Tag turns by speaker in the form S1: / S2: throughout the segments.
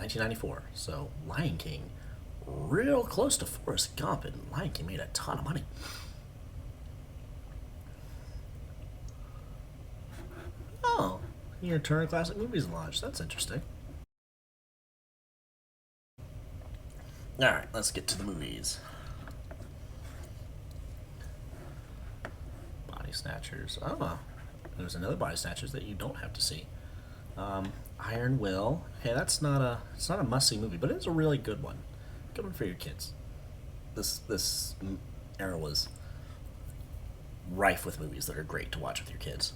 S1: 1994. So Lion King, real close to Forrest Gump, and Lion King made a ton of money. Oh, your Turner Classic Movies launched. That's interesting. All right, let's get to the movies. Body Snatchers. Oh, there's another Body Snatchers that you don't have to see. Iron Will. Hey, it's not a must see movie, but it's a really good one. Good one for your kids. This era was rife with movies that are great to watch with your kids.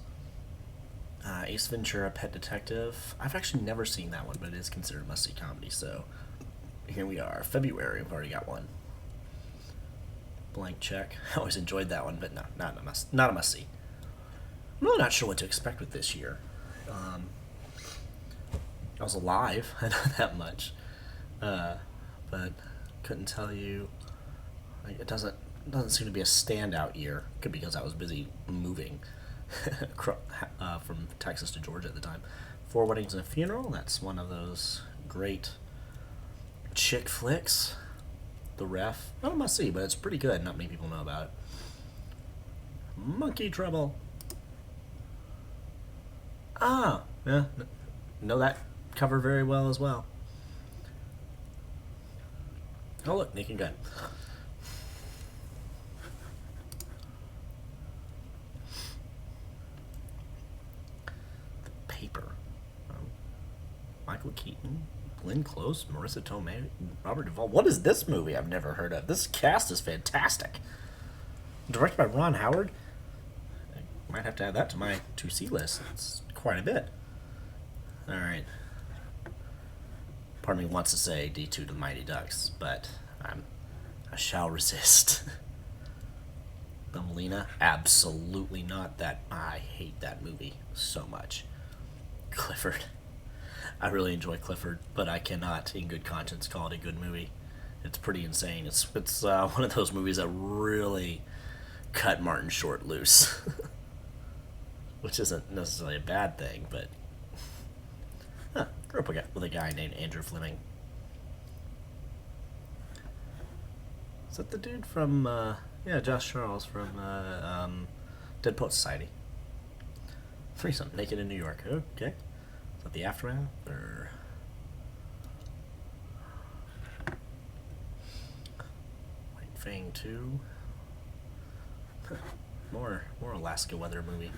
S1: Ace Ventura: Pet Detective. I've actually never seen that one, but it is considered a must see comedy. So here we are, February. I've already got one. Blank Check. I always enjoyed that one, but no, not a must see. I'm really not sure what to expect with this year. I was alive, I know that much, but couldn't tell you. Like, it doesn't seem to be a standout year. Could be because I was busy moving from Texas to Georgia at the time. Four Weddings and a Funeral. That's one of those great chick flicks. The Ref. Not a must see, but it's pretty good. Not many people know about it. Monkey Trouble. Ah, yeah, know that cover very well as well. Oh look, Naked Gun. The Paper. Um, Michael Keaton, Glenn Close, Marissa Tomei, Robert Duvall. What is this movie I've never heard of? This cast is fantastic. Directed by Ron Howard. I might have to add that to my to see list. It's quite a bit. All right. Part of me wants to say D2 to the Mighty Ducks, but I shall resist. Thumbelina? Absolutely not. That I hate that movie so much. Clifford. I really enjoy Clifford, but I cannot, in good conscience, call it a good movie. It's pretty insane. It's one of those movies that really cut Martin Short loose, which isn't necessarily a bad thing, but grew up with a guy named Andrew Fleming. Is that the dude from yeah, Josh Charles from Dead Poet Society? Threesome, Naked in New York. Okay, is that the aftermath or? White Fang 2. More Alaska weather movie.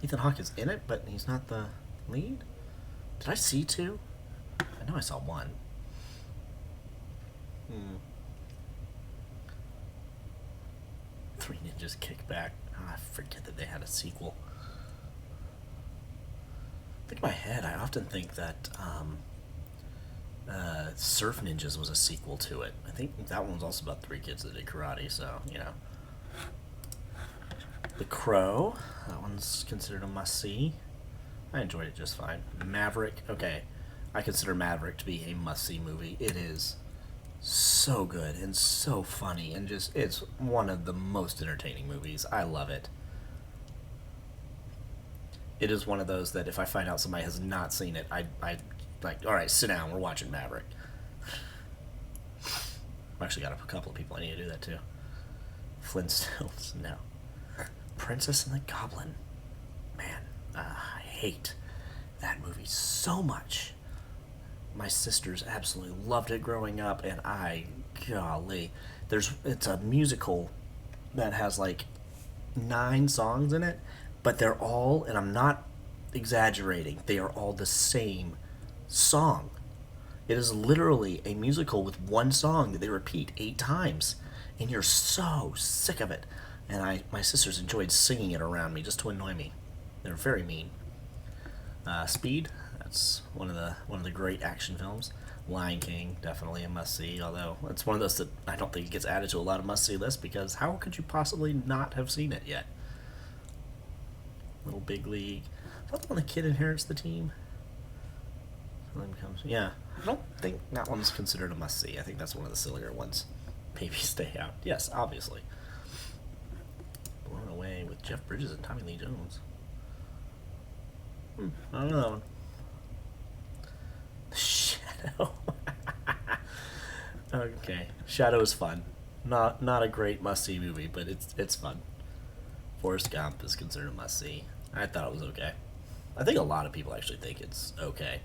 S1: Ethan Hawke is in it, but he's not the lead. Did I see two? I know I saw one. Three Ninjas Kick Back. Oh, I forget that they had a sequel. I think in my head, I often think that Surf Ninjas was a sequel to it. I think that one was also about three kids that did karate, so, you know. The Crow. That one's considered a must-see. I enjoyed it just fine. Maverick. Okay. I consider Maverick to be a must-see movie. It is so good and so funny and just, it's one of the most entertaining movies. I love it. It is one of those that if I find out somebody has not seen it, I like, all right, sit down, we're watching Maverick. I've actually got a couple of people I need to do that too. Flintstones, no. Princess and the Goblin. Man, I hate that movie so much. My sisters absolutely loved it growing up, and golly, it's a musical that has like 9 songs in it, but they're all, and I'm not exaggerating, they are all the same song. It is literally a musical with one song that they repeat 8 times, and you're so sick of it. And my sisters enjoyed singing it around me just to annoy me. They're very mean. Speed, that's one of the great action films. Lion King, definitely a must see. Although it's one of those that I don't think it gets added to a lot of must see lists because how could you possibly not have seen it yet? Little Big League. Is that the one the kid inherits the team? Yeah, I don't think that one's considered a must see. I think that's one of the sillier ones. Maybe Stay Out. Yes, obviously. Blown Away with Jeff Bridges and Tommy Lee Jones. I don't know. Shadow. Okay, Shadow is fun. Not a great must see movie, but it's fun. Forrest Gump is considered a must see. I thought it was okay. I think a lot of people actually think it's okay.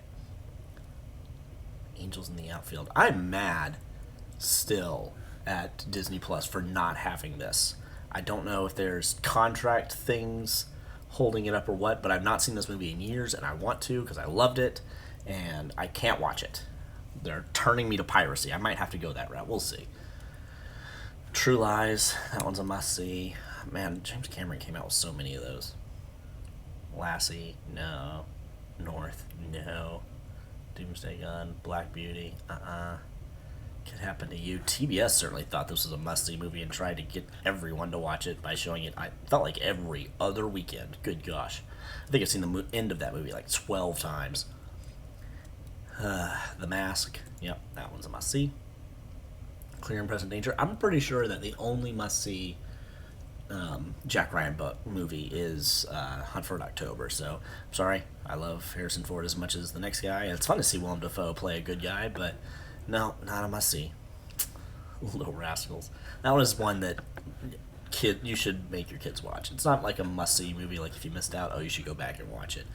S1: Angels in the Outfield. I'm mad still at Disney Plus for not having this. I don't know if there's contract things holding it up or what, but I've not seen this movie in years and I want to because I loved it and I can't watch it. They're turning me to piracy. I might have to go that route. We'll see. True Lies, that one's a must see. Man, James Cameron came out with so many of those. Lassie, no. North, no. Doomsday Gun, Black Beauty, Could Happen to You. TBS certainly thought this was a must-see movie and tried to get everyone to watch it by showing it. I felt like every other weekend. Good gosh, I think I've seen the end of that movie like 12 times. The Mask. Yep, that one's a must-see. Clear and Present Danger. I'm pretty sure that the only must-see Jack Ryan movie is Hunt for October. So, I'm sorry. I love Harrison Ford as much as the next guy. It's fun to see Willem Dafoe play a good guy, but no, not a must-see. Little Rascals. That one is one that you should make your kids watch. It's not like a must-see movie. Like if you missed out, you should go back and watch it.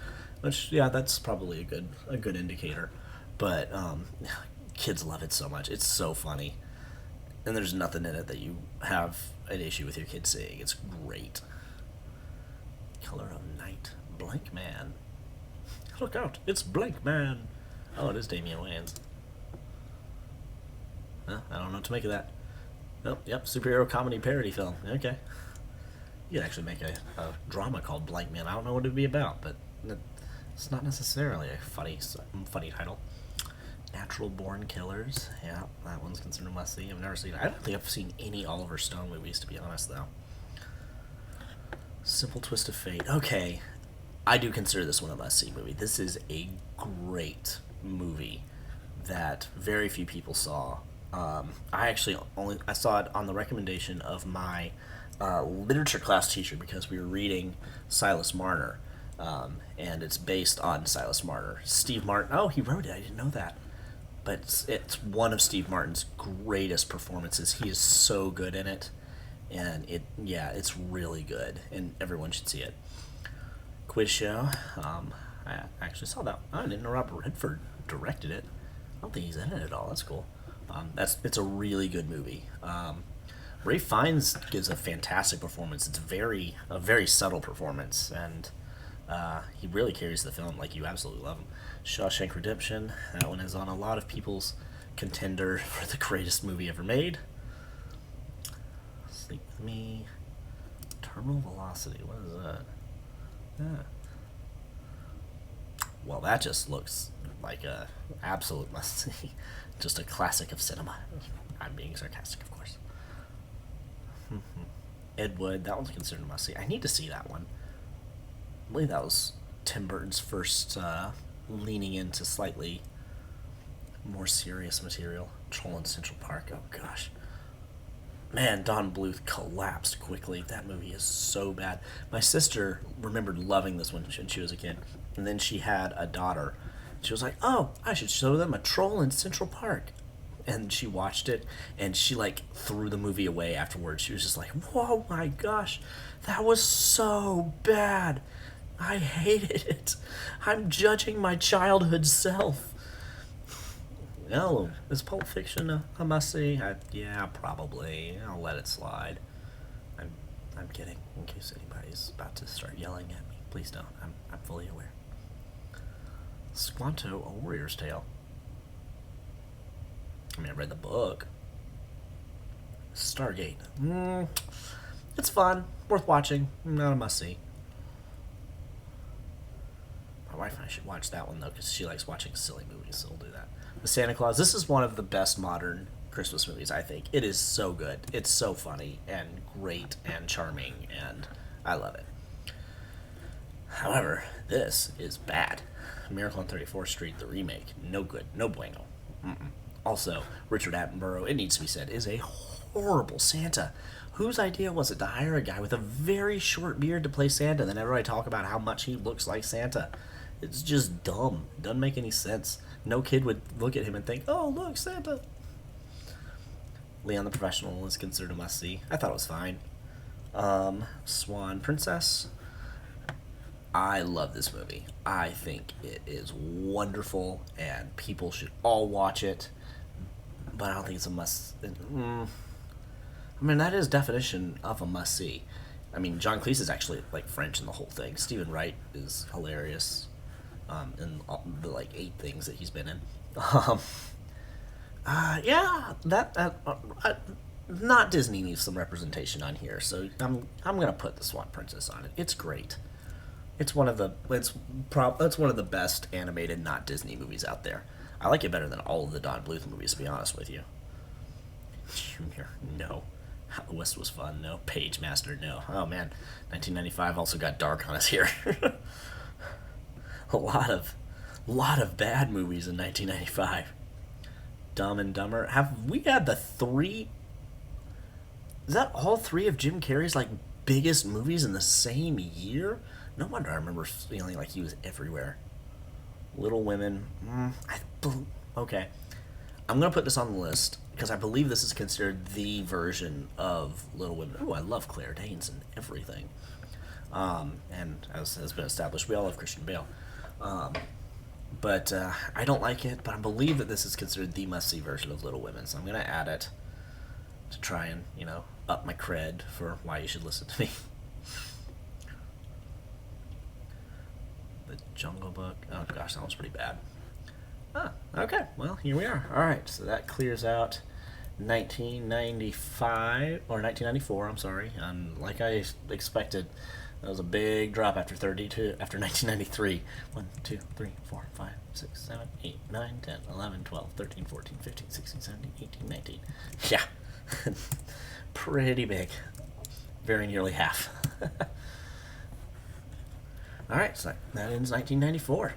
S1: Which, yeah, that's probably a good indicator. But kids love it so much. It's so funny. And there's nothing in it that you have an issue with your kids seeing. It's great. Color of Night. Blank Man. Look out, it's Blank Man. Oh, it is Damian Wayans. Huh, I don't know what to make of that. Oh, yep, superhero comedy parody film. Okay. You could actually make a drama called Blank Man. I don't know what it'd be about, but it's not necessarily a funny title. Natural Born Killers. Yeah, that one's considered a must-see. I've never seen it. I don't think I've seen any Oliver Stone movies, to be honest, though. Simple Twist of Fate. Okay, I do consider this one a must-see movie. This is a great movie that very few people saw. I saw it on the recommendation of my literature class teacher because we were reading Silas Marner, and it's based on Silas Marner. Steve Martin. Oh, he wrote it. I didn't know that. But it's one of Steve Martin's greatest performances. He is so good in it, and it's really good, and everyone should see it. Quiz Show. I actually saw that. I didn't know Robert Redford directed it. I don't think he's in it at all. That's cool. It's a really good movie. Ralph Fiennes gives a fantastic performance. It's a very subtle performance, and he really carries the film. Like, you absolutely love him. Shawshank Redemption. That one is on a lot of people's contender for the greatest movie ever made. Sleep With Me. Terminal Velocity. What is that? Yeah. Well, that just looks like a absolute must-see. Just a classic of cinema. I'm being sarcastic, of course. Ed Wood. That one's considered a must-see. I need to see that one. I believe that was Tim Burton's first leaning into slightly more serious material. Troll in Central Park. Oh gosh, man, Don Bluth collapsed quickly. That movie is so bad. My sister remembered loving this when she was a kid, and then she had a daughter. She was like, "Oh, I should show them a Troll in Central Park." And she watched it, and she threw the movie away afterwards. She was just like, "Whoa, my gosh, that was so bad. I hated it. I'm judging my childhood self." Oh, is Pulp Fiction a must-see? Yeah, probably. I'll let it slide. I'm kidding. In case anybody's about to start yelling at me, please don't. I'm fully aware. Squanto: A Warrior's Tale. I mean, I read the book. Stargate. It's fun, worth watching. Not a must-see. My wife and I should watch that one, though, because she likes watching silly movies, so we'll do that. The Santa Claus. This is one of the best modern Christmas movies, I think. It is so good. It's so funny and great and charming, and I love it. However, this is bad. Miracle on 34th Street, the remake. No good. No bueno. Also, Richard Attenborough, it needs to be said, is a horrible Santa. Whose idea was it to hire a guy with a very short beard to play Santa, and then everybody talk about how much he looks like Santa? It's just dumb. Doesn't make any sense. No kid would look at him and think, "Oh, look, Santa." Leon the Professional is considered a must see. I thought it was fine. Swan Princess. I love this movie. I think it is wonderful, and people should all watch it. But I don't think it's a must. I mean, that is definition of a must see. I mean, John Cleese is actually like French in the whole thing. Stephen Wright is hilarious in all the like 8 things that he's been in. Um, yeah, not Disney needs some representation on here, so I'm gonna put the Swan Princess on it. It's great. It's one of the best animated not Disney movies out there. I like it better than all of the Don Bluth movies, to be honest with you. Junior, no. How the West Was Fun, no. Page Master, no. Oh man, 1995 also got dark on us here. a lot of bad movies in 1995. Dumb and Dumber. Have we had the 3? Is that all 3 of Jim Carrey's like biggest movies in the same year? No wonder I remember feeling like he was everywhere. Little Women. Okay. I'm going to put this on the list because I believe this is considered the version of Little Women. Oh, I love Claire Danes and everything. And as has been established, we all love Christian Bale. But I don't like it, but I believe that this is considered the must-see version of Little Women. So I'm going to add it to try and, up my cred for why you should listen to me. The Jungle Book. Oh gosh, that one's pretty bad. Okay. Well, here we are. All right, so that clears out 1995 or 1994. I'm sorry. Like I expected, that was a big drop after 1993. 1, 2, 3, 4, 5, 6, 7, 8, 9, 10, 11, 12, 13, 14, 15, 16, 17, 18, 19. Yeah, pretty big. Very nearly half. All right, so that ends 1994.